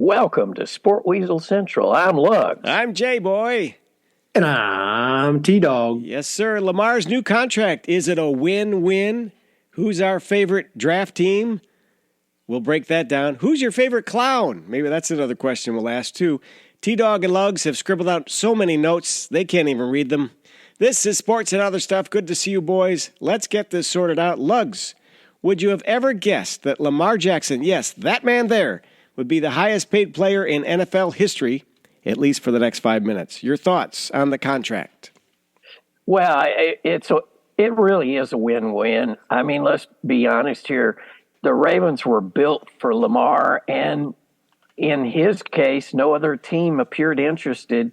Welcome to Sport Weasel Central. I'm Lugs. I'm J-Boy. And I'm T-Dog. Yes, sir. Lamar's new contract. Is it a win-win? Who's our favorite draft team? We'll break that down. Who's your favorite clown? Maybe that's another question we'll ask, too. T-Dog and Lugs have scribbled out so many notes, they can't even read them. This is Sports and Other Stuff. Good to see you, boys. Let's get this sorted out. Lugs, would you have ever guessed that Lamar Jackson, yes, that man there, would be the highest paid player in NFL history, at least for the next 5 minutes? Your thoughts on the contract? Well, it really is a win-win. I mean, let's be honest here. The Ravens were built for Lamar, and in his case, no other team appeared interested.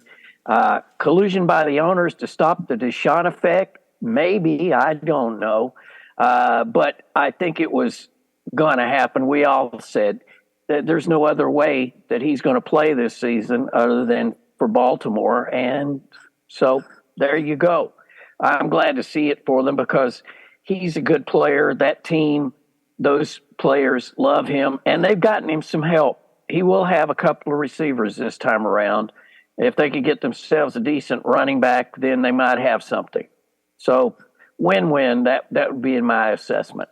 Collusion by the owners to stop the Deshaun effect? Maybe, I don't know. But I think it was going to happen. We all said that there's no other way that he's going to play this season other than for Baltimore. And so there you go. I'm glad to see it for them because he's a good player. That team, those players love him, and they've gotten him some help. He will have a couple of receivers this time around. If they could get themselves a decent running back, then they might have something. So win-win, that would be in my assessment.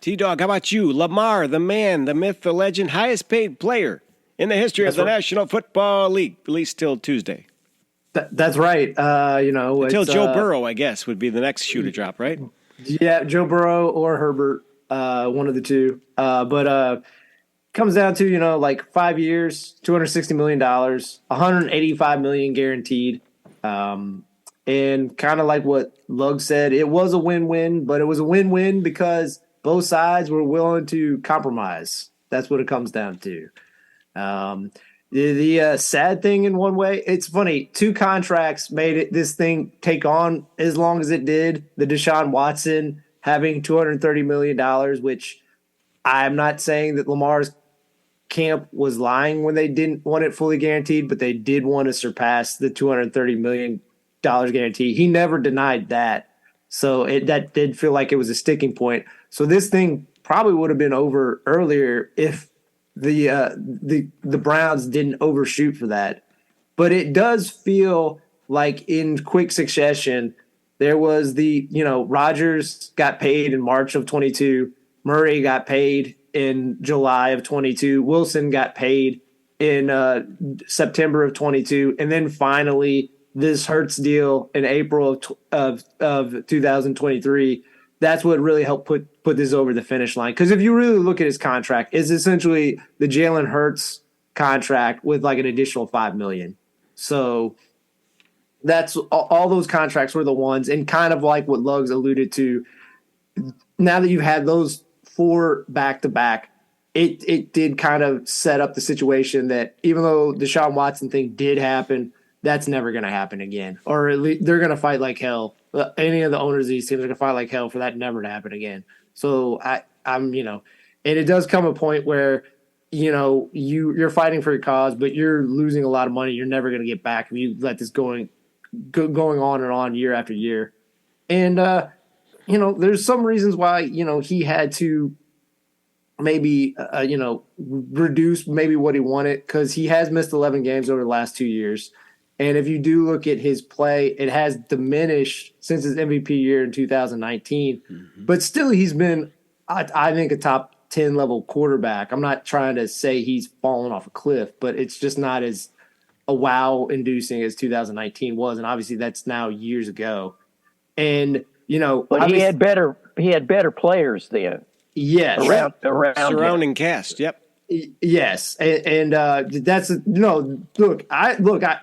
T-Dog, how about you? Lamar, the man, the myth, the legend, highest paid player in the history of the National Football League, at least till Tuesday. That's right. Until Joe Burrow, I guess, would be the next shoe to drop, right? Yeah, Joe Burrow or Herbert, one of the two. But comes down to, like 5 years, $260 million, $185 million guaranteed. And kind of like what Lug said, it was a win-win, but it was a win-win because both sides were willing to compromise. That's what it comes down to. The sad thing in one way, it's funny, two contracts made this thing take on as long as it did. The Deshaun Watson having $230 million, which I'm not saying that Lamar's camp was lying when they didn't want it fully guaranteed, but they did want to surpass the $230 million guarantee. He never denied that. So that did feel like it was a sticking point. So this thing probably would have been over earlier if the Browns didn't overshoot for that. But it does feel like in quick succession, there was Rodgers got paid in March of 22. Murray got paid in July of 22. Wilson got paid in September of 22. And then finally this Hurts deal in April of 2023. That's what really helped put this over the finish line. Because if you really look at his contract, it's essentially the Jalen Hurts contract with like an additional $5 million. So that's all those contracts were the ones, and kind of like what Lugs alluded to. Now that you've had those four back to back, it did kind of set up the situation that even though the Deshaun Watson thing did happen, that's never going to happen again. Or at least they're going to fight like hell. Any of the owners of these teams are going to fight like hell for that never to happen again. So I'm and it does come a point where, you're fighting for your cause, but you're losing a lot of money you're never going to get back if you let this going on and on year after year. And, there's some reasons why, he had to maybe, reduce maybe what he wanted, because he has missed 11 games over the last 2 years. And if you do look at his play, it has diminished since his MVP year in 2019. Mm-hmm. But still, he's been, I think, a top 10 level quarterback. I'm not trying to say he's fallen off a cliff, but it's just not as a wow-inducing as 2019 was. And obviously, that's now years ago. And, but he had better players then. Yes. Around surrounding him. cast. Yep. Yes, and that's Look,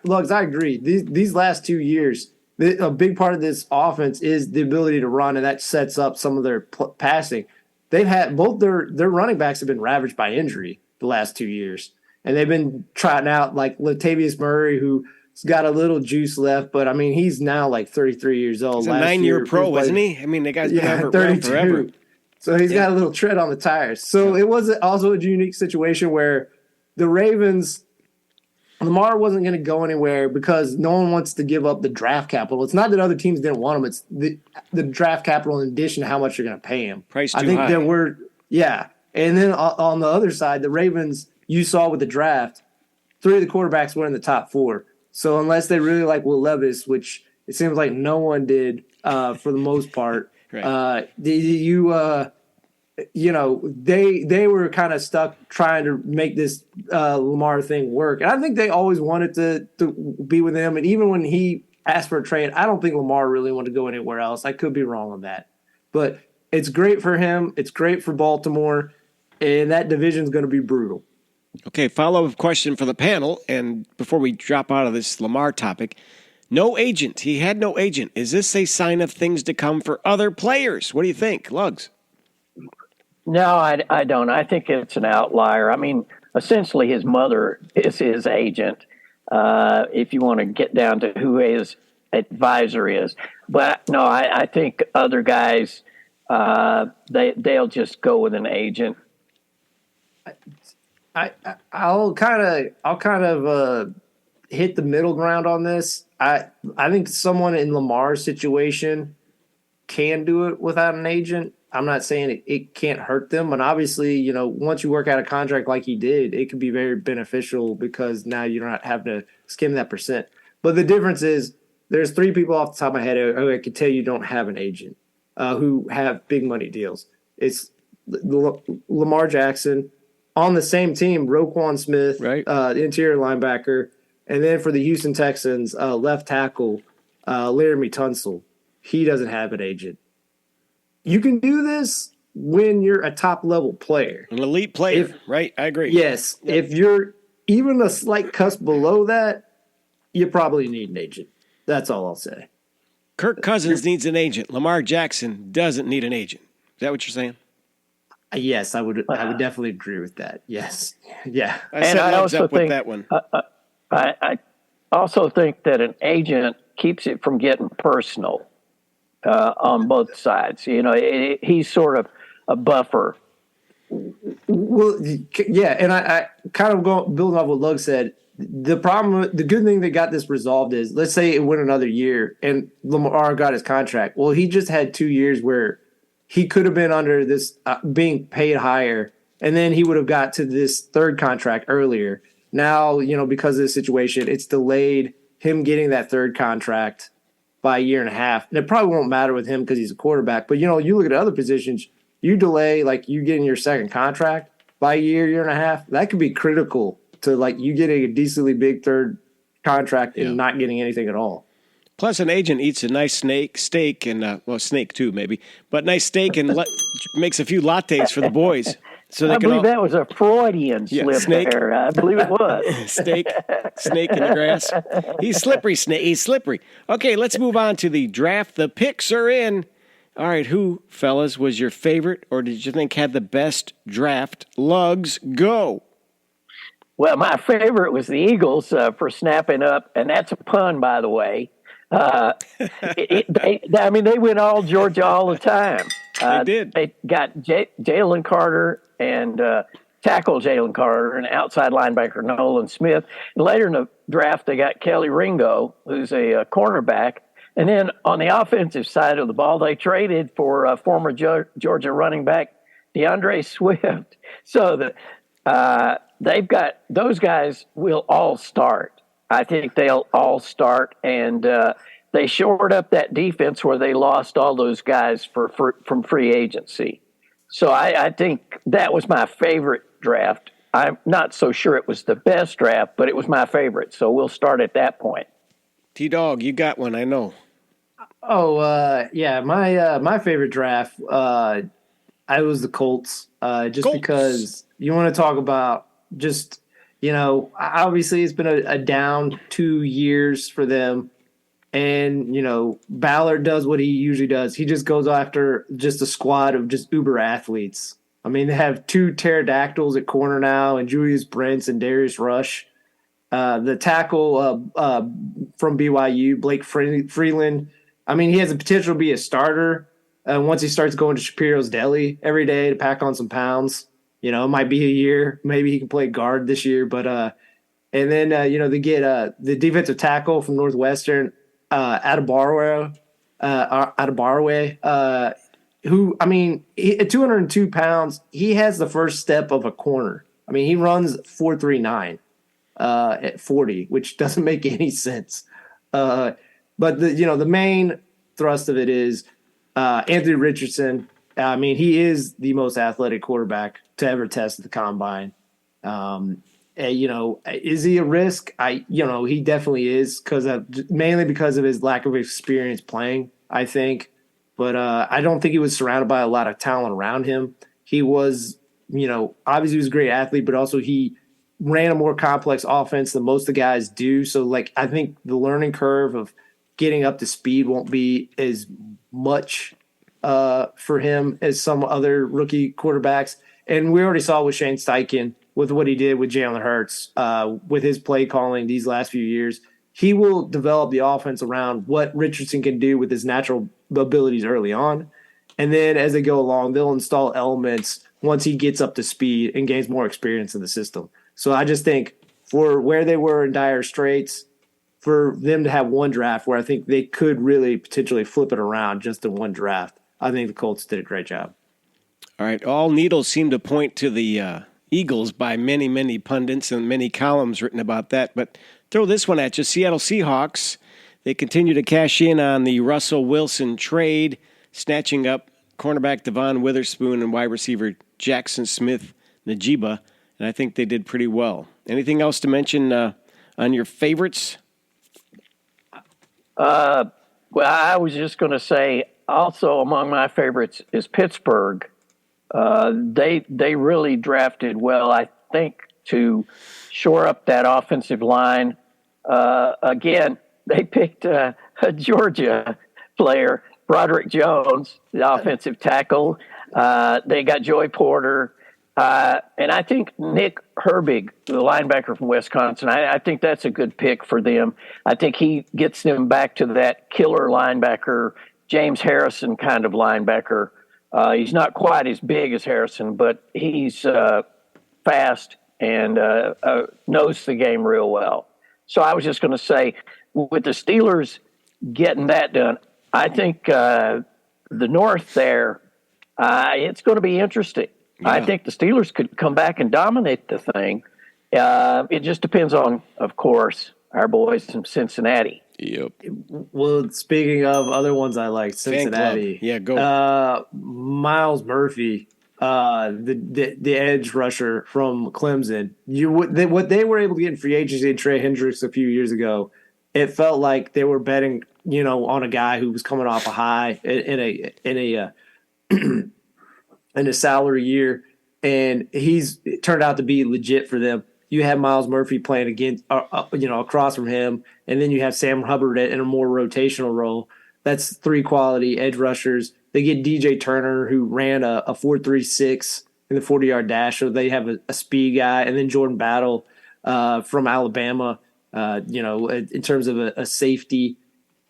Lugs, I agree. These last 2 years, a big part of this offense is the ability to run, and that sets up some of their passing. They've had both their running backs have been ravaged by injury the last 2 years, and they've been trying out like Latavius Murray, who's got a little juice left, but I mean he's now like 33 years old. He's a 9-year pro, isn't he? I mean the guy's been around forever. So he's got a little tread on the tires. So it was also a unique situation where the Ravens, Lamar wasn't going to go anywhere because no one wants to give up the draft capital. It's not that other teams didn't want him. It's the draft capital in addition to how much you're going to pay him. Price too high. And then on the other side, the Ravens you saw with the draft, 3 of the quarterbacks were in the top 4. So unless they really like Will Levis, which it seems like no one did for the most part, Right. they were kind of stuck trying to make this Lamar thing work. And I think they always wanted to be with him. And even when he asked for a trade, I don't think Lamar really wanted to go anywhere else. I could be wrong on that. But it's great for him. It's great for Baltimore. And that division is going to be brutal. Okay, follow-up question for the panel. And before we drop out of this Lamar topic, no agent. He had no agent. Is this a sign of things to come for other players? What do you think, Lugs? No, I don't. I think it's an outlier. I mean, essentially, his mother is his agent. If you want to get down to who his advisor is, but no, I think other guys they'll just go with an agent. I'll kind of hit the middle ground on this. I think someone in Lamar's situation can do it without an agent. I'm not saying it can't hurt them, but obviously, once you work out a contract like he did, it can be very beneficial because now you don't have to skim that percent. But the difference is there's 3 people off the top of my head who I can tell you don't have an agent who have big money deals. It's Lamar Jackson. On the same team, Roquan Smith, right. Interior linebacker, and then for the Houston Texans, left tackle, Laramie Tunsil. He doesn't have an agent. You can do this when you're a top-level player. An elite player, right? I agree. Yes. Yep. If you're even a slight cusp below that, you probably need an agent. That's all I'll say. Kirk Cousins needs an agent. Lamar Jackson doesn't need an agent. Is that what you're saying? Yes, I would definitely agree with that. Yes. Yeah. I also think with that one. I also think that an agent keeps it from getting personal on both sides. He's sort of a buffer. Well, yeah, and I kind of building off what Lug said. The good thing that got this resolved is, let's say it went another year and Lamar got his contract. Well, he just had 2 years where he could have been under this being paid higher, and then he would have got to this third contract earlier. Now, because of the situation, it's delayed him getting that third contract by a year and a half. And it probably won't matter with him because he's a quarterback. But, you look at other positions, you delay, like, you getting your second contract by a year and a half. That could be critical to, like, you getting a decently big third contract and not getting anything at all. Plus, an agent eats a nice steak and, snake too, maybe, but nice steak and makes a few lattes for the boys. So they I believe that was a Freudian slip there. I believe it was. Snake in the grass. He's slippery, Snake. He's slippery. Okay, let's move on to the draft. The picks are in. All right, who, fellas, was your favorite or did you think had the best draft? Lugs, go. Well, my favorite was the Eagles for snapping up, and that's a pun, by the way. They went all Georgia all the time. They did. They got Jalen Carter and tackle Jalen Carter and outside linebacker Nolan Smith. And later in the draft, they got Kelly Ringo, who's a cornerback. And then on the offensive side of the ball, they traded for former Georgia running back DeAndre Swift. So they've got those guys will all start. I think they'll all start, and they shored up that defense where they lost all those guys from free agency. So I think that was my favorite draft. I'm not so sure it was the best draft, but it was my favorite. So we'll start at that point. T-Dog, you got one, I know. Oh, yeah, my favorite draft, I was the Colts, because you want to talk about just – obviously it's been a down 2 years for them. And, Ballard does what he usually does. He just goes after just a squad of just uber athletes. I mean, they have 2 pterodactyls at corner now, and Julius Brents and Darius Rush. The tackle from BYU, Blake Freeland, I mean, he has the potential to be a starter once he starts going to Shapiro's Deli every day to pack on some pounds. It might be a year. Maybe he can play guard this year. But and then, they get the defensive tackle from Northwestern, Adebawe, who, I mean, at 202 pounds, he has the first step of a corner. I mean, he runs 4.39 at 40, which doesn't make any sense. But the main thrust of it is Anthony Richardson. I mean, he is the most athletic quarterback to ever test the combine. Is he a risk? He definitely is mainly because of his lack of experience playing, I think. But I don't think he was surrounded by a lot of talent around him. He was, obviously he was a great athlete, but also he ran a more complex offense than most of the guys do. So, I think the learning curve of getting up to speed won't be as much for him as some other rookie quarterbacks. And we already saw with Shane Steichen with what he did with Jalen Hurts, with his play calling these last few years. He will develop the offense around what Richardson can do with his natural abilities early on. And then as they go along, they'll install elements once he gets up to speed and gains more experience in the system. So I just think for where they were in dire straits, for them to have one draft where I think they could really potentially flip it around just in one draft, I think the Colts did a great job. All right. All needles seem to point to the Eagles by many, many pundits and many columns written about that. But throw this one at you. Seattle Seahawks, they continue to cash in on the Russell Wilson trade, snatching up cornerback Devon Witherspoon and wide receiver Jackson Smith-Njigba, and I think they did pretty well. Anything else to mention on your favorites? Well, I was just going to say also among my favorites is Pittsburgh. They really drafted well, I think, to shore up that offensive line. Again, they picked a Georgia player, Broderick Jones, the offensive tackle. They got Joey Porter. And I think Nick Herbig, the linebacker from Wisconsin, I think that's a good pick for them. I think he gets them back to that killer linebacker, James Harrison kind of linebacker. He's not quite as big as Harrison, but he's fast and knows the game real well. So I was just going to say, with the Steelers getting that done, I think the North there, it's going to be interesting. Yeah. I think the Steelers could come back and dominate the thing. It just depends on, of course, our boys from Cincinnati. Yep. Well, speaking of other ones I like, Cincinnati. Yeah, go. Miles Murphy, the edge rusher from Clemson. What they were able to get in free agency and Trey Hendricks a few years ago, it felt like they were betting, on a guy who was coming off a high in a salary year, and it turned out to be legit for them. You have Miles Murphy playing against, across from him, and then you have Sam Hubbard in a more rotational role. That's three quality edge rushers. They get DJ Turner, who ran a 4.36 in the 40-yard dash, so they have a speed guy, and then Jordan Battle from Alabama, in terms of a safety.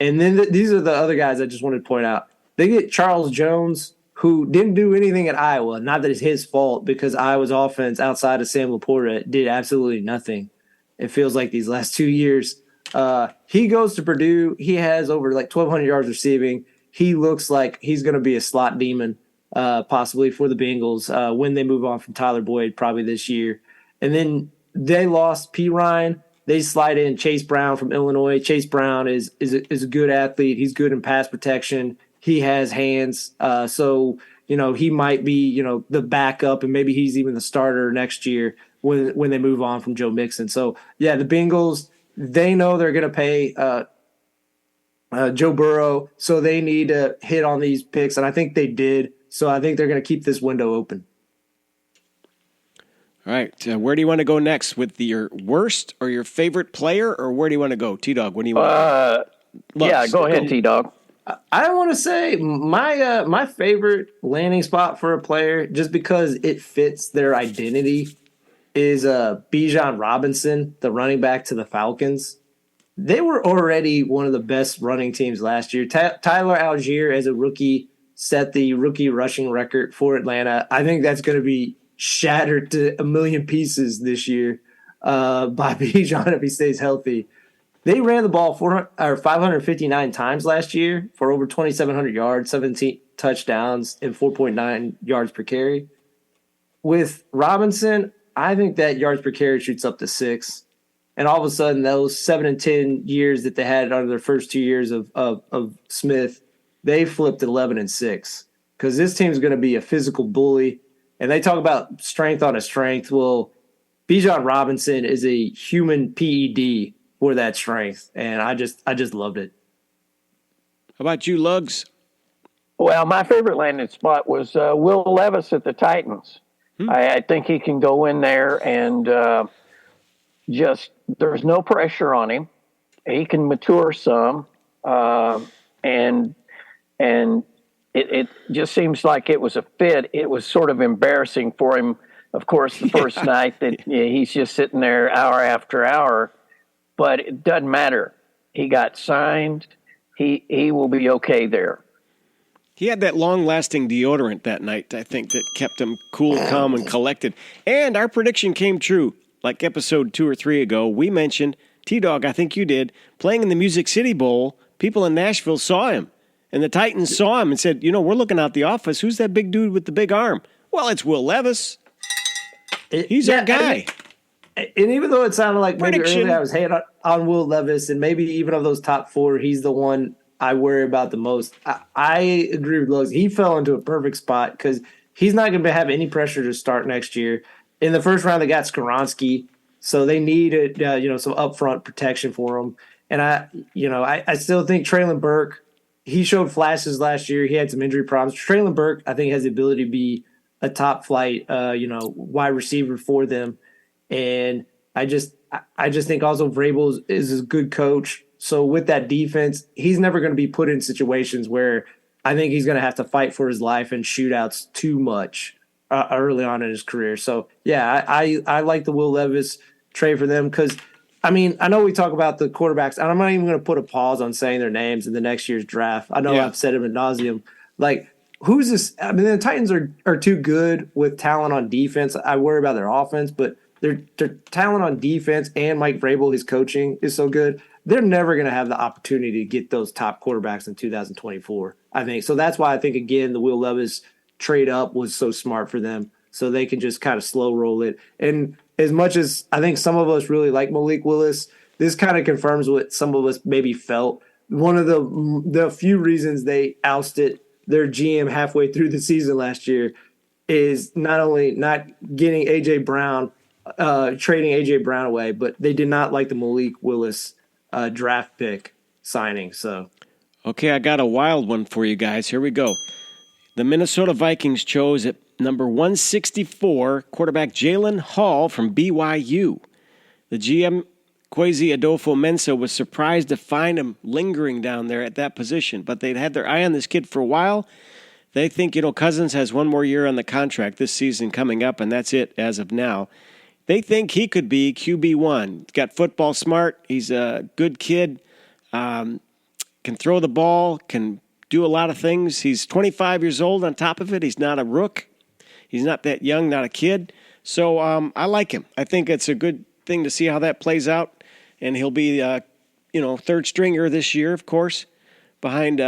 And then these are the other guys I just wanted to point out. They get Charles Jones, who didn't do anything at Iowa. Not that it's his fault, because Iowa's offense outside of Sam Laporta did absolutely nothing. It feels like these last 2 years. He goes to Purdue. He has over 1,200 yards receiving. He looks like he's going to be a slot demon, possibly for the Bengals when they move on from Tyler Boyd probably this year. And then they lost P. Ryan. They slide in Chase Brown from Illinois. Chase Brown is a good athlete. He's good in pass protection. He has hands, so he might be the backup, and maybe he's even the starter next year when they move on from Joe Mixon. So yeah, the Bengals, they know they're going to pay Joe Burrow, so they need to hit on these picks, and I think they did. So I think they're going to keep this window open. All right, where do you want to go next with your worst or your favorite player, or where do you want to go, T-Dog? What do you want? Yeah, go ahead, T-Dog. I want to say my favorite landing spot for a player, just because it fits their identity, is Bijan Robinson, the running back to the Falcons. They were already one of the best running teams last year. Tyler Algier, as a rookie, set the rookie rushing record for Atlanta. I think that's going to be shattered to a million pieces this year by Bijan if he stays healthy. They ran the ball 559 times last year for over 2,700 yards, 17 touchdowns, and 4.9 yards per carry. With Robinson, I think that yards per carry shoots up to 6. And all of a sudden, those 7 and 10 years that they had under their first 2 years of Smith, they flipped 11 and 6 because this team's going to be a physical bully. And they talk about strength on a strength. Well, Bijan Robinson is a human PED for that strength, and I just loved it. How about you, Lugs? Well, my favorite landing spot was Will Levis at the Titans. I think he can go in there and just there's no pressure on him. He can mature some, and it just seems like it was a fit. It was sort of embarrassing for him, of course, the first night that he's just sitting there hour after hour, but it doesn't matter. He got signed. He will be okay there. He had that long-lasting deodorant that night, I think, that kept him cool, calm, and collected. And our prediction came true. Like episode 2 or 3 ago, we mentioned, T-Dog, I think you did, playing in the Music City Bowl, people in Nashville saw him. And the Titans saw him and said, we're looking out the office. Who's that big dude with the big arm? Well, it's Will Levis. He's our guy. And even though it sounded like maybe earlier I was hating on Will Levis, and maybe even of those top 4, he's the one I worry about the most. I agree with Lugs. He fell into a perfect spot because he's not going to have any pressure to start next year. In the first round, they got Skoronski, so they needed some upfront protection for him. And I still think Traylon Burke. He showed flashes last year. He had some injury problems. Traylon Burke, I think, has the ability to be a top flight, wide receiver for them. And I just think also Vrabel is a good coach. So with that defense, he's never going to be put in situations where I think he's going to have to fight for his life and shootouts too much early on in his career. So yeah, I like the Will Levis trade for them because I know we talk about the quarterbacks, and I'm not even going to put a pause on saying their names in the next year's draft. I know I've said it ad nauseum. Like, who's this? The Titans are too good with talent on defense. I worry about their offense, but their talent on defense and Mike Vrabel, his coaching is so good. They're never going to have the opportunity to get those top quarterbacks in 2024, I think. So that's why I think, again, the Will Levis trade up was so smart for them, so they can just kind of slow roll it. And as much as I think some of us really like Malik Willis, this kind of confirms what some of us maybe felt. One of the few reasons they ousted their GM halfway through the season last year is not only not getting A.J. Brown, trading A.J. Brown away, but they did not like the Malik Willis draft pick signing. So, okay, I got a wild one for you guys. Here we go. The Minnesota Vikings chose at number 164 quarterback Jalen Hall from BYU. The GM Kwesi Adolfo-Mensah was surprised to find him lingering down there at that position, but they'd had their eye on this kid for a while. They think, Cousins has one more year on the contract this season coming up, and that's it as of now. They think he could be QB1. He's got football smart. He's a good kid. Can throw the ball, can do a lot of things. He's 25 years old on top of it. He's not a rook. He's not that young, not a kid. So I like him. I think it's a good thing to see how that plays out. And he'll be, third stringer this year, of course, behind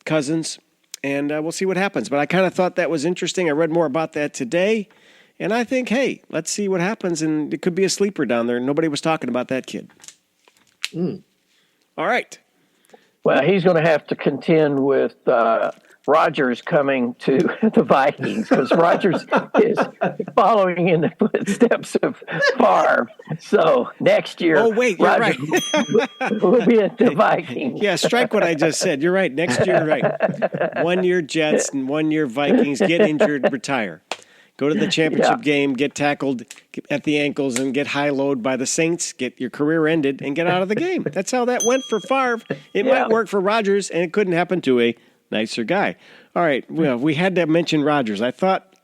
Cousins. And we'll see what happens. But I kind of thought that was interesting. I read more about that today. And I think, hey, let's see what happens. And it could be a sleeper down there. Nobody was talking about that kid. All right. Well, he's going to have to contend with Rodgers coming to the Vikings because Rodgers is following in the footsteps of Favre. So next year, you're right. will be at the Vikings. Yeah, strike what I just said. You're right. Next year, right. 1 year Jets and 1 year Vikings, get injured, retire. Go to the championship game, get tackled at the ankles, and get high-load by the Saints, get your career ended, and get out of the game. That's how that went for Favre. It might work for Rodgers, and it couldn't happen to a nicer guy. All right, well, we had to mention Rodgers. I thought,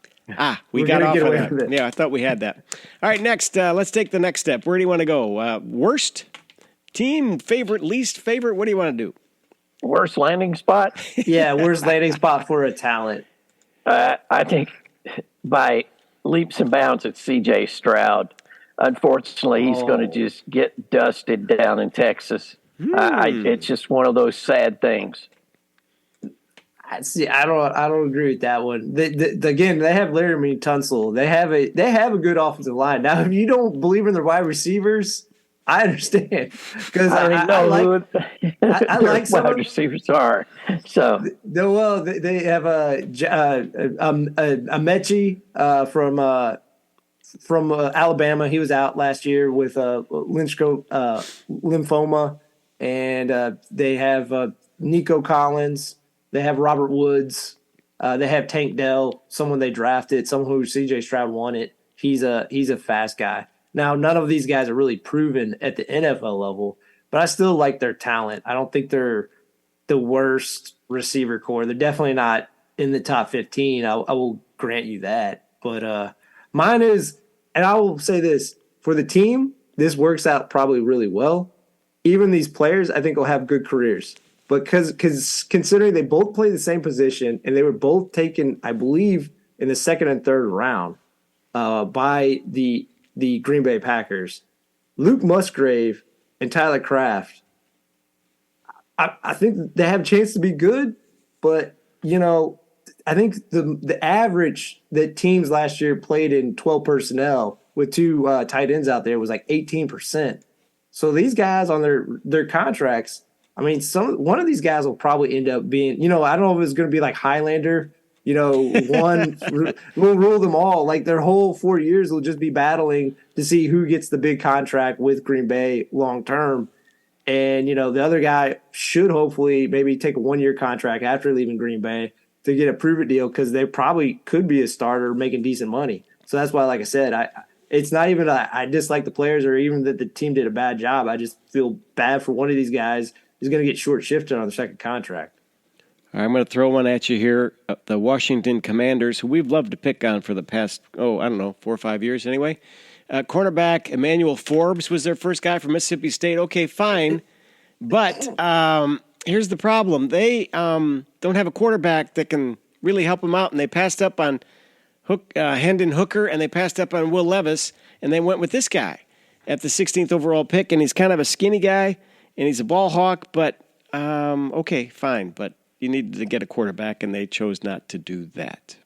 we got off on that. Yeah, I thought we had that. All right, next, let's take the next step. Where do you want to go? Worst team, favorite, least favorite? What do you want to do? Worst landing spot? Yeah, worst landing spot for a talent. I think by leaps and bounds, it's C.J. Stroud. Unfortunately, he's going to just get dusted down in Texas. It's just one of those sad things. See, I don't agree with that one. Again, they have Laramie Tunsil. They have a good offensive line. Now, if you don't believe in the wide receivers, I understand because I don't even I know like I their like some wide of receivers are. So they have a Mechie from Alabama. He was out last year with lymphoma, and they have Nico Collins. They have Robert Woods. They have Tank Dell, someone they drafted, someone who C.J. Stroud wanted. He's a fast guy. Now, none of these guys are really proven at the NFL level, but I still like their talent. I don't think they're the worst receiver core. They're definitely not in the top 15. I will grant you that. But mine is, and I will say this for the team, this works out probably really well. Even these players, I think, will have good careers. But because considering they both play the same position and they were both taken, I believe, in the second and third round by the Green Bay Packers, Luke Musgrave and Tyler Kraft, I think they have a chance to be good, but I think the average that teams last year played in 12 personnel with two tight ends out there was like 18%. So these guys on their contracts, I mean, one of these guys will probably end up being, I don't know if it's going to be like Highlander, one will rule them all. Like their whole 4 years will just be battling to see who gets the big contract with Green Bay long term. And, the other guy should hopefully maybe take a 1-year contract after leaving Green Bay to get a prove-it deal because they probably could be a starter making decent money. So that's why, like I said, it's not even I dislike the players or even that the team did a bad job. I just feel bad for one of these guys who's going to get short-shifted on the second contract. All right, I'm going to throw one at you here. The Washington Commanders, who we've loved to pick on for the past, 4 or 5 years anyway. Cornerback Emmanuel Forbes was their first guy from Mississippi State. Okay, fine. But here's the problem. They don't have a quarterback that can really help them out, and they passed up on Hendon Hooker, and they passed up on Will Levis, and they went with this guy at the 16th overall pick, and he's kind of a skinny guy, and he's a ball hawk, but okay, fine. But you needed to get a quarterback, and they chose not to do that.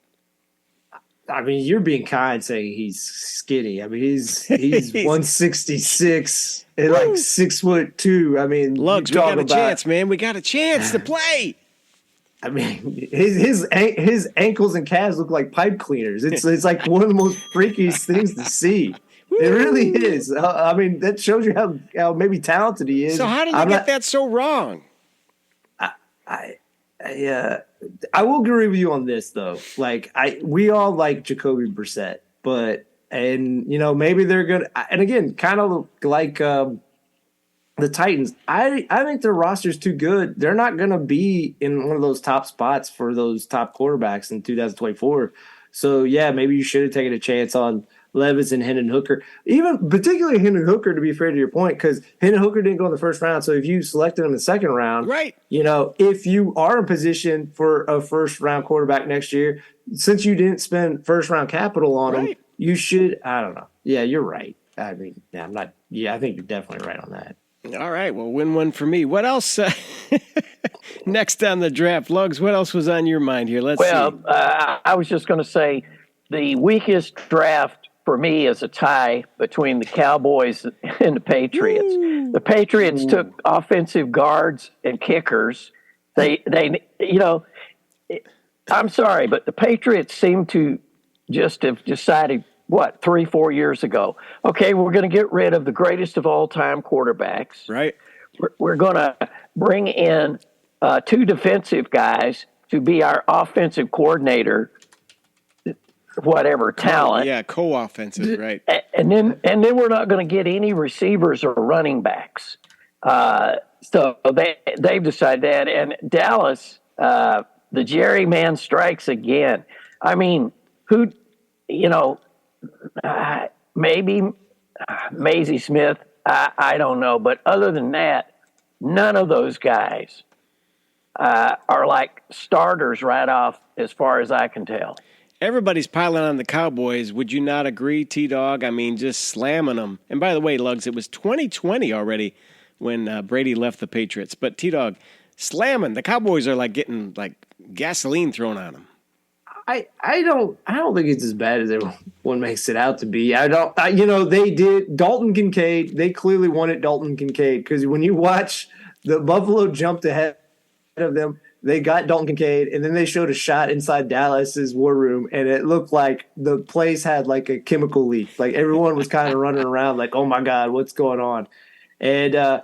I mean, you're being kind saying he's skinny. I mean, he's 166 and like 6'2". I mean, Lugs, we got a chance, man. We got a chance to play. I mean, his ankles and calves look like pipe cleaners. It's like one of the most freakiest things to see. It really is. I mean, that shows you how maybe talented he is. So how did they get that so wrong? I will agree with you on this though. Like we all like Jacoby Brissett, maybe they're gonna. And again, kind of like the Titans. I think their roster's too good. They're not gonna be in one of those top spots for those top quarterbacks in 2024. So yeah, maybe you should have taken a chance on Levis and Hendon Hooker, even particularly Hendon Hooker, to be fair to your point, because Hendon Hooker didn't go in the first round. So if you selected him in the second round, right? If you are in position for a first round quarterback next year, since you didn't spend first round capital on him, you should. I don't know. Yeah, you're right. I mean, I'm not. Yeah, I think you're definitely right on that. All right, well, win one for me. What else? Next on the draft, Lugs. What else was on your mind here? Let's see. I was just going to say the weakest draft for me is a tie between the Cowboys and the Patriots. Ooh. The Patriots took offensive guards and kickers. They I'm sorry, but the Patriots seem to just have decided 3-4 years ago. Okay, we're going to get rid of the greatest of all time quarterbacks. Right. We're going to bring in 2 defensive guys to be our offensive coordinator. Whatever talent, co-offensive, right? And then we're not going to get any receivers or running backs. So they've decided that. And Dallas, the Jerry man strikes again. I mean, maybe Maisie Smith. I don't know, but other than that, none of those guys are like starters right off, as far as I can tell. Everybody's piling on the Cowboys. Would you not agree, T-Dog? I mean, just slamming them. And by the way, Lugs, it was 2020 already when Brady left the Patriots. But T-Dog, slamming. The Cowboys are like getting like gasoline thrown on them. I don't think it's as bad as everyone makes it out to be. They did Dalton Kincaid. They clearly wanted Dalton Kincaid because when you watch the Buffalo jumped ahead of them, they got Dalton Kincaid, and then they showed a shot inside Dallas's war room, and it looked like the place had like a chemical leak. Like everyone was kind of running around like, oh my God, what's going on? And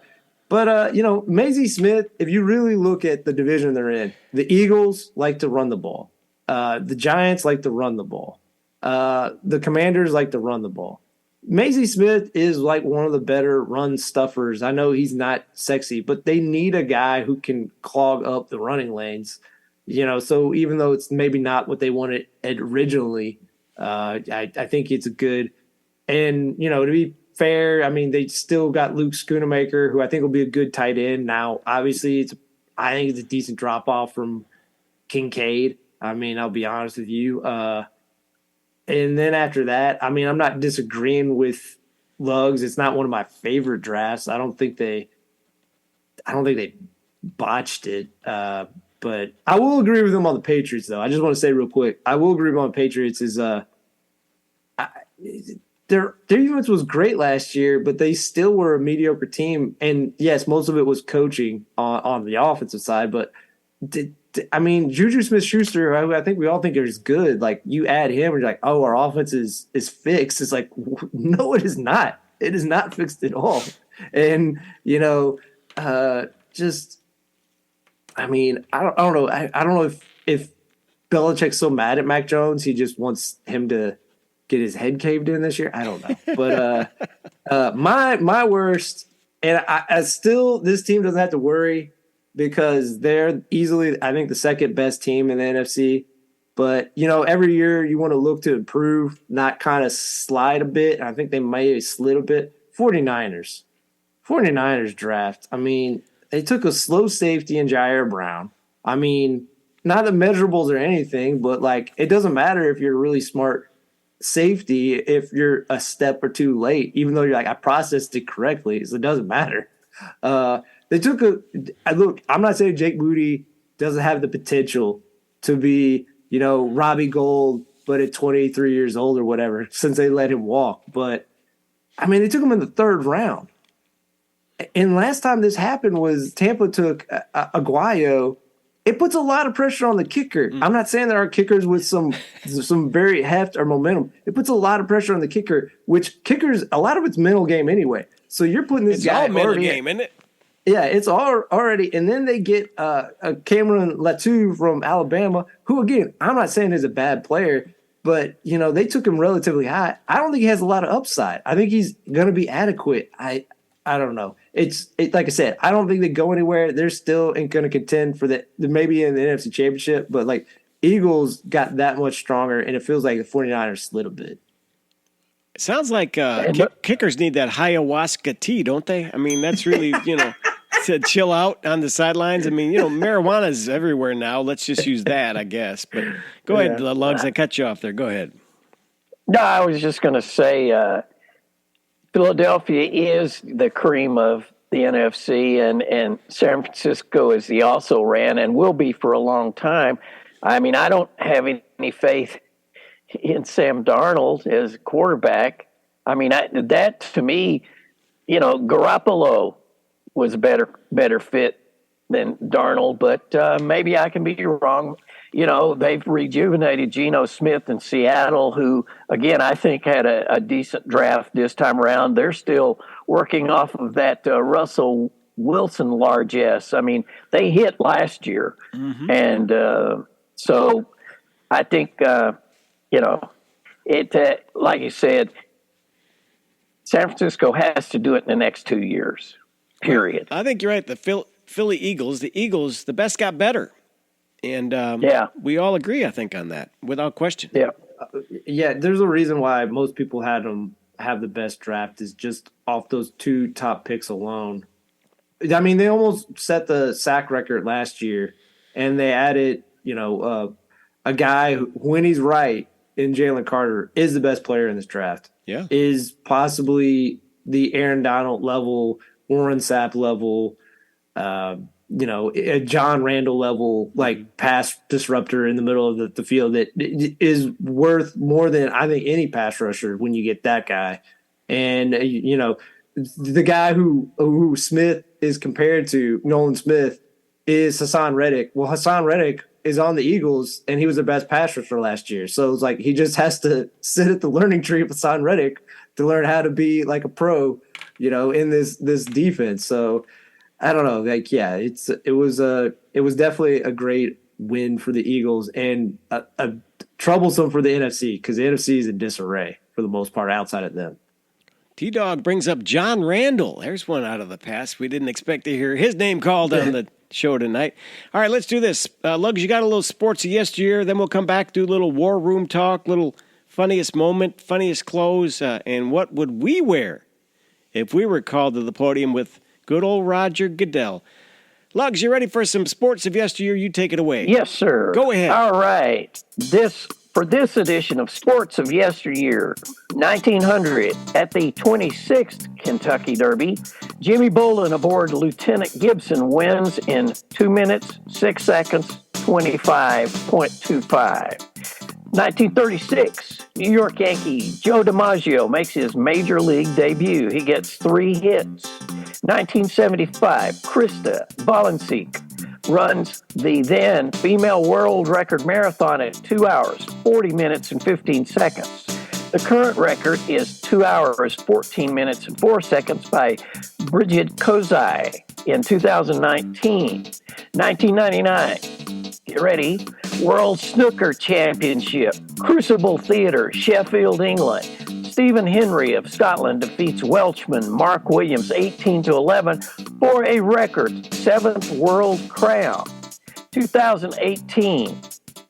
Maisie Smith, if you really look at the division they're in, the Eagles like to run the ball. The Giants like to run the ball. The Commanders like to run the ball. Maisie Smith is like one of the better run stuffers. I know he's not sexy, but they need a guy who can clog up the running lanes. So even though it's maybe not what they wanted originally, I think it's good. And, to be fair, I mean, they still got Luke Schoonemaker, who I think will be a good tight end. Now, obviously, I think it's a decent drop-off from Kincaid. I mean, I'll be honest with you. And then after that, I mean, I'm not disagreeing with Luggs. It's not one of my favorite drafts. I don't think they botched it. But I will agree with them on the Patriots, though. I just want to say real quick, I will agree with them on the Patriots is their defense was great last year, but they still were a mediocre team. And yes, most of it was coaching on the offensive side, but Juju Smith-Schuster, who I think we all think is good. Like you add him, and you're like, oh, our offense is fixed. It's like, no, it is not. It is not fixed at all. And I don't know. I don't know if Belichick's so mad at Mac Jones, he just wants him to get his head caved in this year. I don't know. But my worst, and I still this team doesn't have to worry, because they're easily, I think, the second best team in the NFC. But, every year you want to look to improve, not kind of slide a bit. I think they may have slid a bit. 49ers draft. I mean, they took a slow safety in Jair Brown. I mean, not the measurables or anything, but, like, it doesn't matter if you're a really smart safety if you're a step or two late, even though you're like, I processed it correctly, so it doesn't matter. They took look, I'm not saying Jake Moody doesn't have the potential to be, Robbie Gould, but at 23 years old or whatever, since they let him walk. But, I mean, they took him in the third round. And last time this happened was Tampa took Aguayo. It puts a lot of pressure on the kicker. I'm not saying there are kickers with some very heft or momentum. It puts a lot of pressure on the kicker, which kickers, a lot of it's mental game anyway. So you're putting this guy all mental game, isn't it? Yeah, it's already, and then they get a Cameron Latu from Alabama, who again, I'm not saying is a bad player, but they took him relatively high. I don't think he has a lot of upside. I think he's going to be adequate. I don't know. It's like I said, I don't think they go anywhere. They're still going to contend for maybe in the NFC Championship, but like Eagles got that much stronger, and it feels like the 49ers slid a bit. It sounds like kickers need that ayahuasca tea, don't they? I mean, that's really, to chill out on the sidelines. I mean, marijuana's everywhere now. Let's just use that, I guess. But go ahead, Luggs. I cut you off there. Go ahead. No, I was just going to say Philadelphia is the cream of the NFC, and San Francisco is the also ran and will be for a long time. I mean, I don't have any faith in Sam Darnold as quarterback. I mean, that to me, Garoppolo was a better fit than Darnold, but maybe I can be wrong. They've rejuvenated Geno Smith in Seattle, who, again, I think had a decent draft this time around. They're still working off of that Russell Wilson largesse. I mean, they hit last year. Mm-hmm. And so I think, like you said, San Francisco has to do it in the next 2 years, period. I think you're right. The Philly Eagles, the best got better. And we all agree, I think, on that, without question. Yeah, there's a reason why most people had them have the best draft is just off those two top picks alone. I mean, they almost set the sack record last year, and they added, a guy who, when he's right, in Jalen Carter, is the best player in this draft. Yeah, is possibly the Aaron Donald level, Warren Sapp level, a John Randall level like pass disruptor in the middle of the field that is worth more than I think any pass rusher when you get that guy. And the guy who Smith is compared to, Nolan Smith, is Hassan Reddick. Well, Hassan Reddick is on the Eagles, and he was the best pass rusher last year. So it's like he just has to sit at the learning tree of Hassan Reddick to learn how to be like a pro, in this defense. So I don't know. Like, yeah, it was definitely a great win for the Eagles and a troublesome for the NFC because the NFC is in disarray for the most part outside of them. T-Dog brings up John Randall. There's one out of the past. We didn't expect to hear his name called on the show tonight. All right, let's do this. Lugs, you got a little sports of yesteryear. Then we'll come back, do a little war room talk, little funniest moment, funniest clothes, and what would we wear if we were called to the podium with good old Roger Goodell. Lugs, you ready for some sports of yesteryear? You take it away. Yes, sir. Go ahead. All right. For this edition of Sports of Yesteryear, 1900, at the 26th Kentucky Derby, Jimmy Bolin aboard Lieutenant Gibson wins in 2 minutes, 6 seconds, 25.25. 1936, New York Yankee Joe DiMaggio makes his major league debut. He gets 3 hits. 1975, Krista Valencic runs the then female world record marathon at 2 hours, 40 minutes, and 15 seconds. The current record is 2 hours, 14 minutes, and 4 seconds by Bridget Kozai in 2019. 1999, get ready, World Snooker Championship, Crucible Theatre, Sheffield, England. Stephen Henry of Scotland defeats Welshman Mark Williams 18-11 for a record 7th world crown. 2018,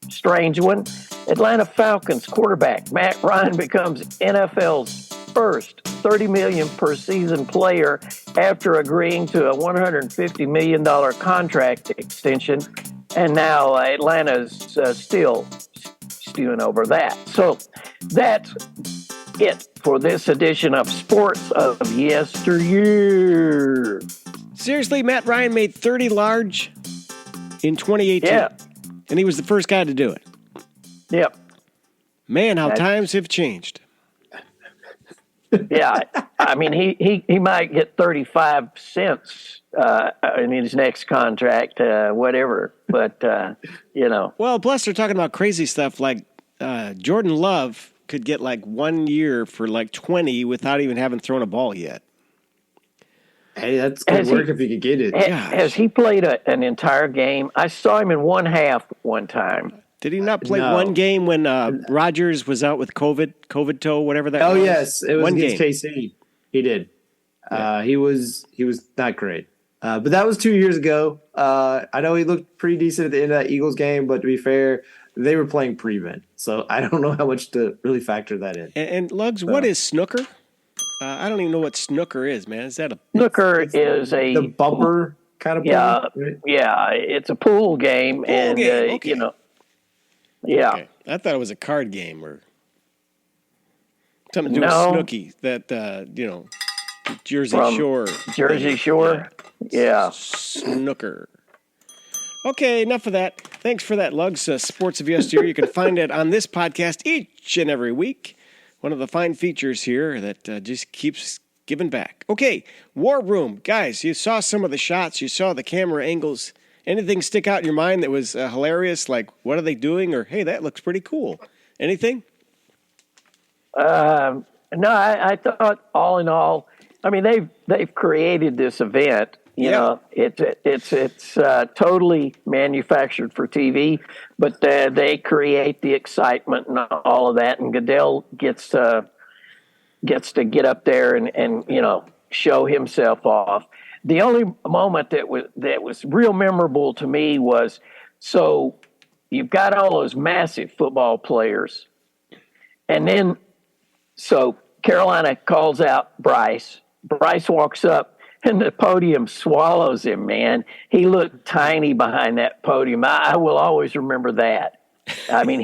strange one. Atlanta Falcons quarterback Matt Ryan becomes NFL's first $30 million per season player after agreeing to a $150 million contract extension, and now Atlanta's still stewing over that. So that's it for this edition of Sports of Yesteryear. Seriously, Matt Ryan made 30 large in 2018. Yeah. And he was the first guy to do it. Yep. Man, how times have changed. Yeah. I mean, he might get 35 cents in his next contract, whatever. But, Well, plus they're talking about crazy stuff like Jordan Love could get like 1 year for like 20 without even having thrown a ball yet. Hey, that's good work if you could get it. Has he played an entire game? I saw him in one half one time. Did he not play one game when Rodgers was out with COVID toe, whatever that was? Oh, yes. It was one against game. KC. He did. Yeah. He was not great. But that was 2 years ago. I know he looked pretty decent at the end of that Eagles game, but to be fair, they were playing prevent, so I don't know how much to really factor that in. And Lugs, what is snooker? I don't even know what snooker is, man. Is that a snooker is the bumper kind of pool? Yeah, it's a pool game, Okay. Yeah. Okay. I thought it was a card game or something to do with Snooki. That Jersey Shore. Jersey Shore. Yeah. Snooker. Okay, enough of that. Thanks for that, Lugs. Sports of Yesteryear. You can find it on this podcast each and every week. One of the fine features here that just keeps giving back. Okay, War Room. Guys, you saw some of the shots. You saw the camera angles. Anything stick out in your mind that was hilarious? Like, what are they doing? Or, hey, that looks pretty cool. Anything? No, I thought all in all, I mean, they've created this event. You know, it's totally manufactured for TV, but they create the excitement and all of that. And Goodell gets to get up there and show himself off. The only moment that was real memorable to me was, so you've got all those massive football players, and then so Carolina calls out Bryce. Bryce walks up. And the podium swallows him, man. He looked tiny behind that podium. I will always remember that. I mean,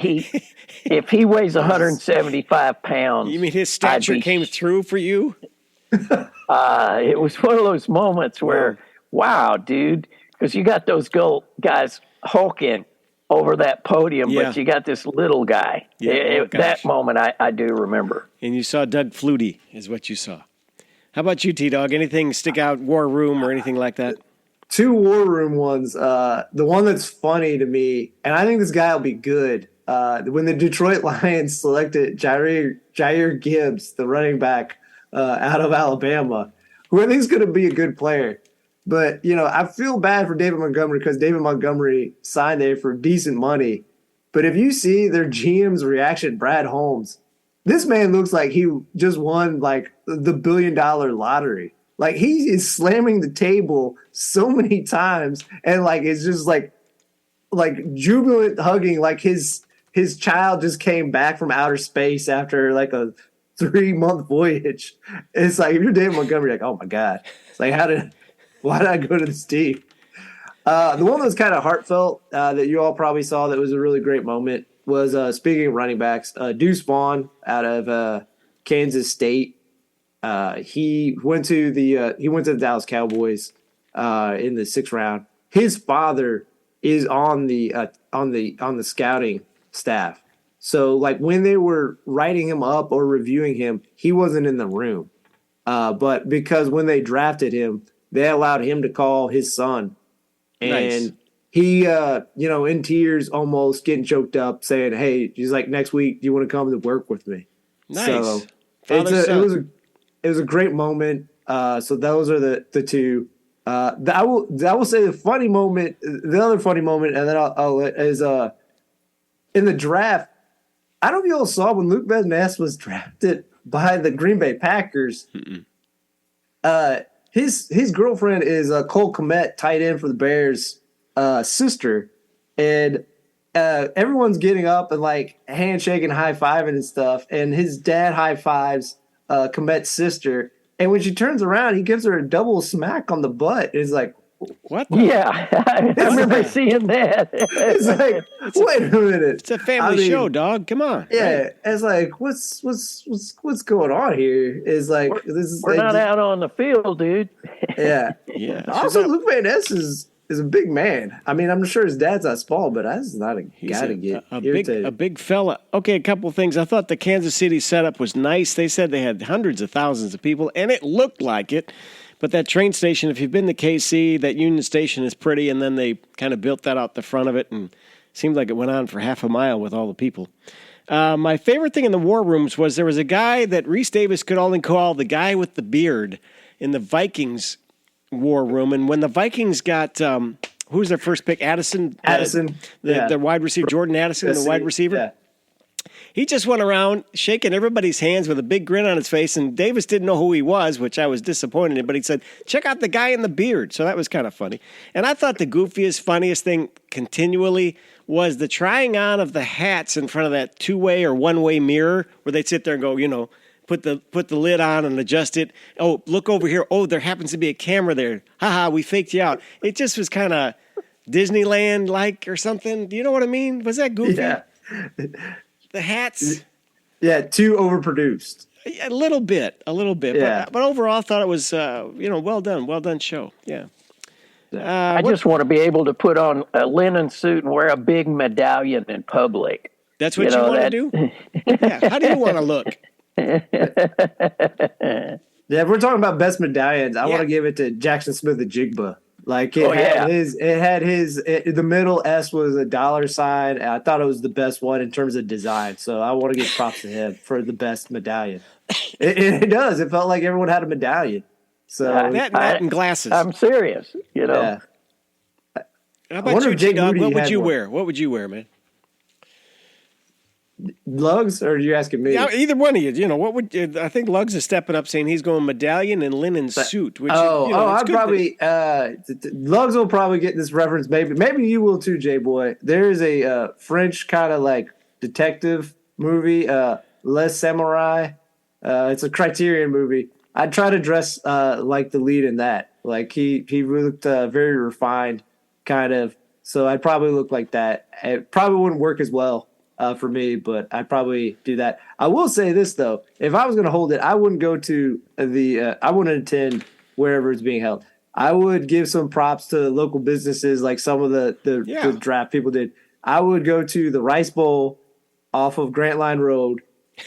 if he weighs 175 pounds. You mean his stature came through for you? It was one of those moments where, wow, dude. because you got those guys hulking over that podium, Yeah. but you got this little guy. Yeah. That moment I do remember. And you saw Doug Flutie is what you saw. How about you, T-Dog? Anything stick out, War Room or anything like that? 2 War Room ones. The one that's funny to me, and I think this guy will be good. When the Detroit Lions selected Jair Gibbs, the running back out of Alabama, who I think is going to be a good player. But, I feel bad for David Montgomery because David Montgomery signed there for decent money. But if you see their GM's reaction, Brad Holmes, this man looks like he just won like the $1 billion lottery. Like he is slamming the table so many times and like it's just like jubilant hugging like his child just came back from outer space after like a 3-month voyage. It's like if you're David Montgomery, like, oh my God. It's like why did I go to this team? The one that was kind of heartfelt that you all probably saw that was a really great moment was speaking of running backs, Deuce Vaughn out of Kansas State. He went to the Dallas Cowboys in the 6th round. His father is on the scouting staff. So like when they were writing him up or reviewing him, he wasn't in the room. But because when they drafted him, they allowed him to call his son. And Nice. he, in tears, almost getting choked up, saying, "Hey," he's like, "Next week, do you want to come to work with me?" Nice. So it was a great moment. So those are the 2. I will say the funny moment, the other funny moment, and then I'll is in the draft. I don't know if you all saw when Luke Van Ness was drafted by the Green Bay Packers. His girlfriend is Cole Kmet, tight end for the Bears, sister, and everyone's getting up and like handshaking, high fiving and stuff. And his dad high fives Kmet's sister, and when she turns around, he gives her a double smack on the butt. It's like, What? Yeah, I remember seeing that. it's like, wait a minute, It's a family show, dog. Come on. Yeah, Right? it's like what's going on here? Is like this is We're like, not out on the field, dude. Yeah. Yeah. Also, Luke Van Ness is a big man. I mean, I'm sure his dad's not small, but that's not a He's guy to get a irritated. big fella. Okay, a couple of things. I thought the Kansas City setup was nice. They said they had hundreds of thousands of people, and it looked like it. But that train station, if you've been to KC, that Union Station is pretty, and then they kind of built that out the front of it, and it seemed like it went on for half a mile with all the people. My favorite thing in the war rooms was there was a guy that Reese Davis could only call the guy with the beard in the Vikings war room. And when the Vikings got, who's their first pick? Addison? The wide receiver, Jordan Addison, the wide receiver. Yeah. He just went around shaking everybody's hands with a big grin on his face, and Davis didn't know who he was, which I was disappointed in, but he said, check out the guy in the beard. So that was kind of funny. And I thought the goofiest, funniest thing continually was the trying on of the hats in front of that 2-way or 1-way mirror where they'd sit there and go, put the lid on and adjust it. Oh, look over here. Oh, there happens to be a camera there. Ha, we faked you out. It just was kind of Disneyland-like or something. Do you know what I mean? Was that goofy? Yeah. The hats? Yeah, too overproduced. A little bit. Yeah. But overall, I thought it was, well done show. Yeah. I just want to be able to put on a linen suit and wear a big medallion in public. That's what you want to do? Yeah. How do you want to look? Yeah, if we're talking about best medallions, I want to give it to Jackson Smith-Njigba. Like the middle S was a dollar sign. And I thought it was the best one in terms of design. So I want to give props to him for the best medallion. It does. It felt like everyone had a medallion. So that and glasses. I'm serious. Yeah. How about you, J-Dog? What would you wear? What would you wear, man? Lugs, or are you asking me? Yeah, either one of you. What would you, I think Lugs is stepping up, saying he's going medallion and linen suit. Which I'd probably Lugs will probably get this reference. Maybe you will too, J Boy. There is a French kind of like detective movie, Les Samurai. It's a Criterion movie. I'd try to dress like the lead in that. Like he looked very refined, kind of. So I'd probably look like that. It probably wouldn't work as well for me, but I'd probably do that. I will say this though: if I was going to hold it, I wouldn't go to I wouldn't attend wherever it's being held. I would give some props to local businesses like some of the draft people did. I would go to the Rice Bowl off of Grant Line Road.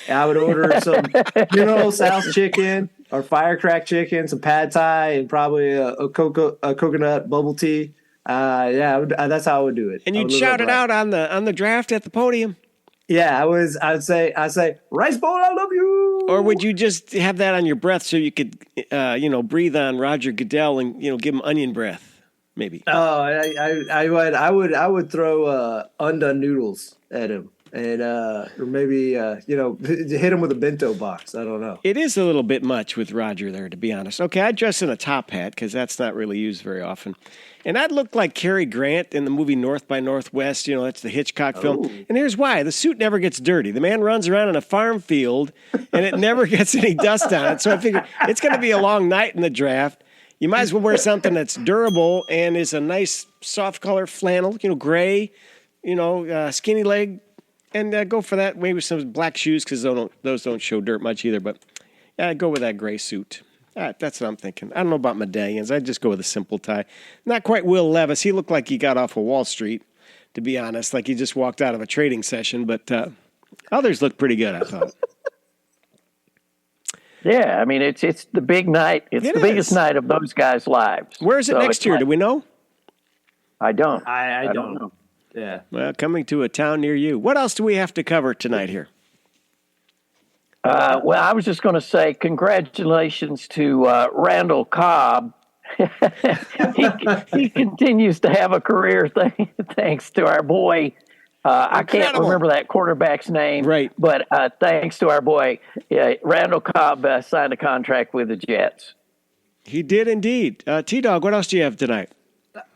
And I would order some General Tso's chicken or firecrack chicken, some pad thai, and probably a coconut bubble tea. That's how I would do it. And you'd shout it out on the draft at the podium. Yeah, I'd say Rice Bowl, I love you. Or would you just have that on your breath so you could, breathe on Roger Goodell and give him onion breath, maybe? Oh, I would throw undone noodles at him, and or maybe hit him with a bento box. I don't know. It is a little bit much with Roger there, to be honest. Okay, I'd dress in a top hat because that's not really used very often. And I'd look like Cary Grant in the movie North by Northwest. That's the Hitchcock film. And here's why. The suit never gets dirty. The man runs around in a farm field, and it never gets any dust on it. So I figure it's going to be a long night in the draft. You might as well wear something that's durable and is a nice soft color flannel, gray, skinny leg, and go for that. Maybe some black shoes because those don't show dirt much either. But go with that gray suit. That's what I'm thinking. I don't know about medallions. I'd just go with a simple tie. Not quite Will Levis. He looked like he got off of Wall Street, to be honest, like he just walked out of a trading session. But others looked pretty good, I thought. Yeah, I mean, it's the big night. It's the biggest night of those guys' lives. Where is it next year? Do we know? I don't. I don't know. Yeah. Well, coming to a town near you. What else do we have to cover tonight here? Well, I was just going to say congratulations to Randall Cobb. he continues to have a career thanks to our boy. I can't remember that quarterback's name, right? But thanks to our boy, Randall Cobb signed a contract with the Jets. He did indeed. T-Dog, what else do you have tonight?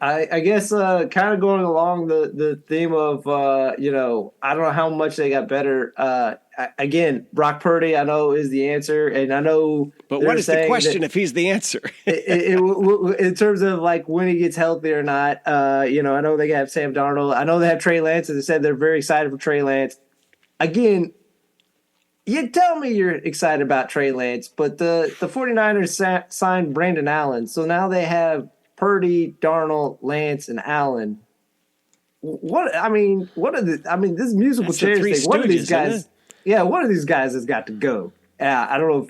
I guess kind of going along the theme of I don't know how much they got better. Again, Brock Purdy, I know is the answer, and I know. But what is the question if he's the answer? In terms of like when he gets healthy or not, I know they have Sam Darnold. I know they have Trey Lance. As I said, they're very excited for Trey Lance. Again, you tell me you're excited about Trey Lance, but the 49ers signed Brandon Allen, so now they have Purdy, Darnold, Lance, and Allen. What are this musical chairs thing? What are these guys? Yeah, one of these guys has got to go. I don't know.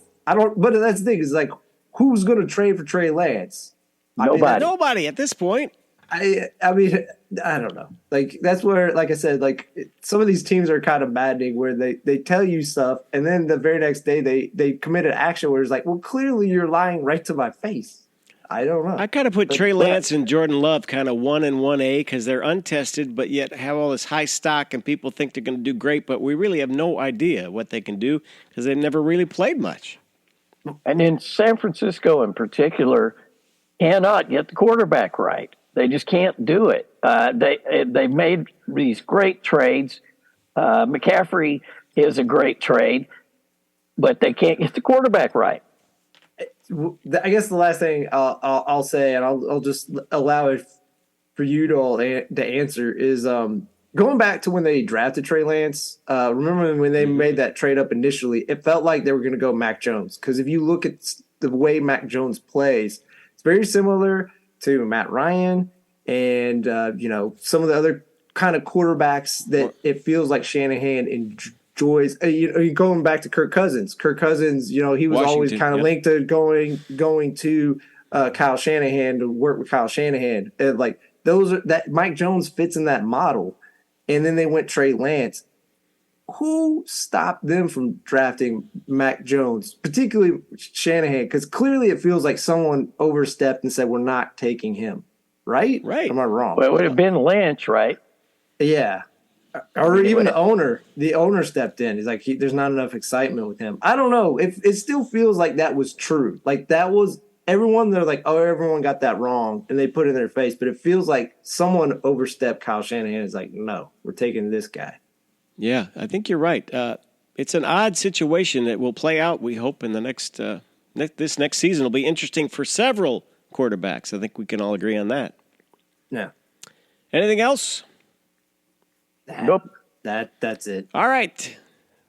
But that's the thing is like, who's going to trade for Trey Lance? Nobody at this point. I mean, I don't know. Like that's where, like I said, like some of these teams are kind of maddening where they tell you stuff and then the very next day they commit an action where it's like, well, clearly you're lying right to my face. I don't know. I kind of put Trey Lance and Jordan Love kind of 1 and 1A because they're untested, but yet have all this high stock and people think they're going to do great, but we really have no idea what they can do because they've never really played much. And in San Francisco in particular, cannot get the quarterback right. They just can't do it. They made these great trades. McCaffrey is a great trade, but they can't get the quarterback right. I guess the last thing I'll say, and I'll just allow it for you to answer, is going back to when they drafted Trey Lance. Remember when they made that trade up initially? It felt like they were going to go Mac Jones because if you look at the way Mac Jones plays, it's very similar to Matt Ryan and some of the other kind of quarterbacks that it feels like Shanahan enjoys. Going back to Kirk Cousins. Kirk Cousins, he was Washington, always kind of linked to going to Kyle Shanahan to work with Kyle Shanahan. And like that Mike Jones fits in that model. And then they went Trey Lance. Who stopped them from drafting Mac Jones, particularly Shanahan? Because clearly it feels like someone overstepped and said, we're not taking him. Right? Right. Am I wrong? Well, it would have been Lynch, right? Yeah. Or even the owner stepped in. He's like, there's not enough excitement with him. I don't know. It still feels like that was true. Like that was everyone. They're like, oh, everyone got that wrong, and they put it in their face. But it feels like someone overstepped Kyle Shanahan. Is like, no, we're taking this guy. Yeah, I think you're right. It's an odd situation that will play out. We hope in the this next season will be interesting for several quarterbacks. I think we can all agree on that. Yeah. Anything else? Nope. That's it. All right.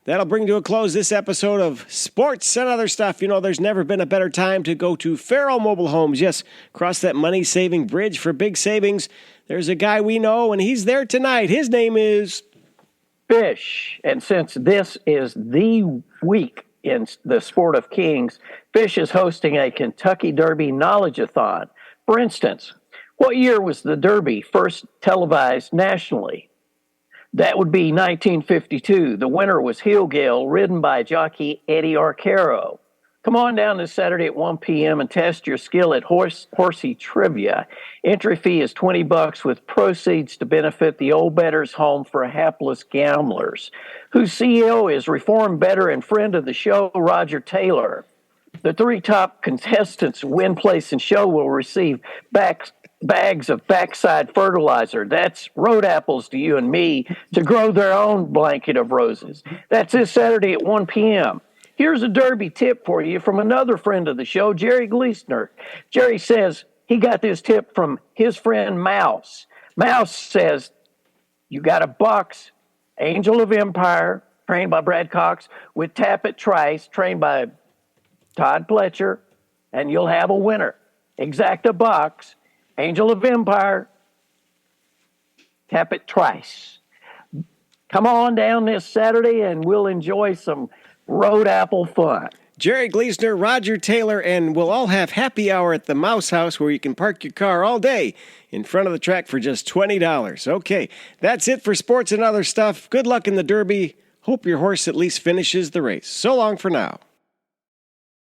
That'll bring to a close this episode of Sports and Other Stuff. You know, there's never been a better time to go to Farrell Mobile Homes. Yes, cross that money-saving bridge for big savings. There's a guy we know, and he's there tonight. His name is Fish. And since this is the week in the sport of kings, Fish is hosting a Kentucky Derby knowledge-a-thon. For instance, what year was the Derby first televised nationally? That would be 1952. The winner was Hillgale, ridden by jockey Eddie Arcaro. Come on down this Saturday at 1 p.m. and test your skill at horsey trivia. Entry fee is $20 with proceeds to benefit the Old Betters Home for Hapless Gamblers, whose CEO is reformed bettor and friend of the show, Roger Taylor. The 3 top contestants win place and show will receive bags of backside fertilizer. That's road apples to you and me to grow their own blanket of roses. That's this Saturday at 1 p.m. Here's a Derby tip for you from another friend of the show, Jerry Gleesner. Jerry says he got this tip from his friend Mouse. Mouse says, you got to box Angel of Empire, trained by Brad Cox, with Tappet Trice, trained by Todd Pletcher, and you'll have a winner. Exacta box, Angel of Empire, Tappet Trice. Come on down this Saturday and we'll enjoy some road apple fun. Jerry Gleesner, Roger Taylor, and we'll all have happy hour at the Mouse House where you can park your car all day in front of the track for just $20. Okay, that's it for Sports and Other Stuff. Good luck in the Derby. Hope your horse at least finishes the race. So long for now.